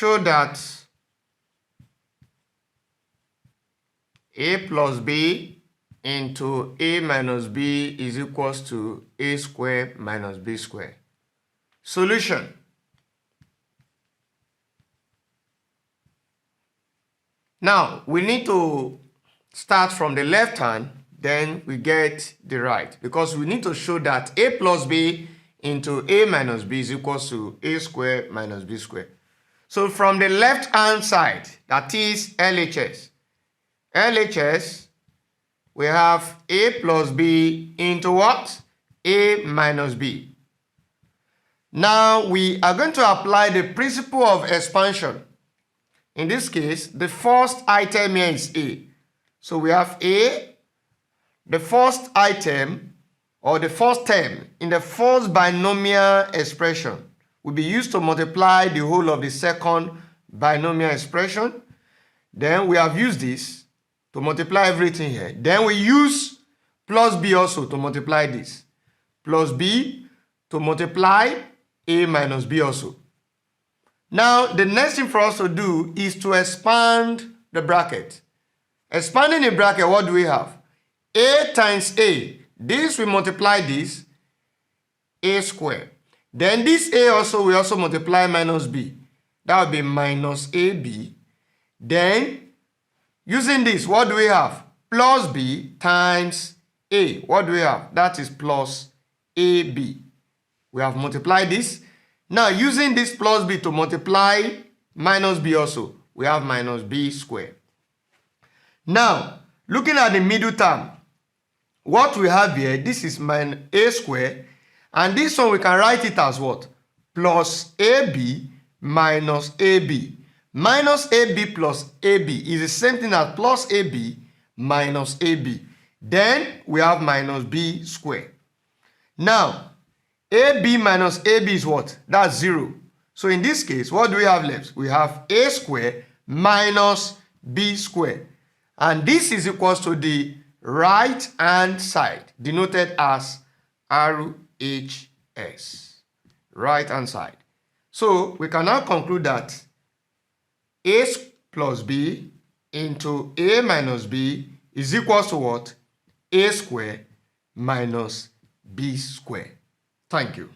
show that a plus b into a minus b is equals to a squared minus b squared. Solution. Now, we need to start from the left hand, then we get the right, because we need to show that a plus b into a minus b is equals to a squared minus b squared. So from the left hand side, that is LHS. LHS, we have a plus b into what? A minus b. Now we are going to apply the principle of expansion. In this case, the first item here is a. So we have a, the first item or the first term in the first binomial expression will be used to multiply the whole of the second binomial expression. Then we have used this to multiply everything here. Then we use plus b also to multiply this. Plus b to multiply a minus b also. Now, the next thing for us to do is to expand the bracket. Expanding the bracket, what do we have? A times a. This will multiply this, a squared. Then this a also will also multiply minus b. That will be minus ab. Then, using this, what do we have? Plus b times a. What do we have? That is plus ab. We have multiplied this. Now, using this plus b to multiply minus b also, we have minus b squared. Now, looking at the middle term, what we have here, this is minus a squared, and this one we can write it as what? Plus ab minus ab. Minus ab plus ab is the same thing as plus ab minus ab. Then we have minus b squared. Now, AB minus AB is what? That's 0. So in this case, what do we have left? We have a squared minus b squared. And this is equals to the right hand side, denoted as RHS. Right hand side. So we can now conclude that a plus b into a minus b is equals to what? A squared minus b squared. Thank you.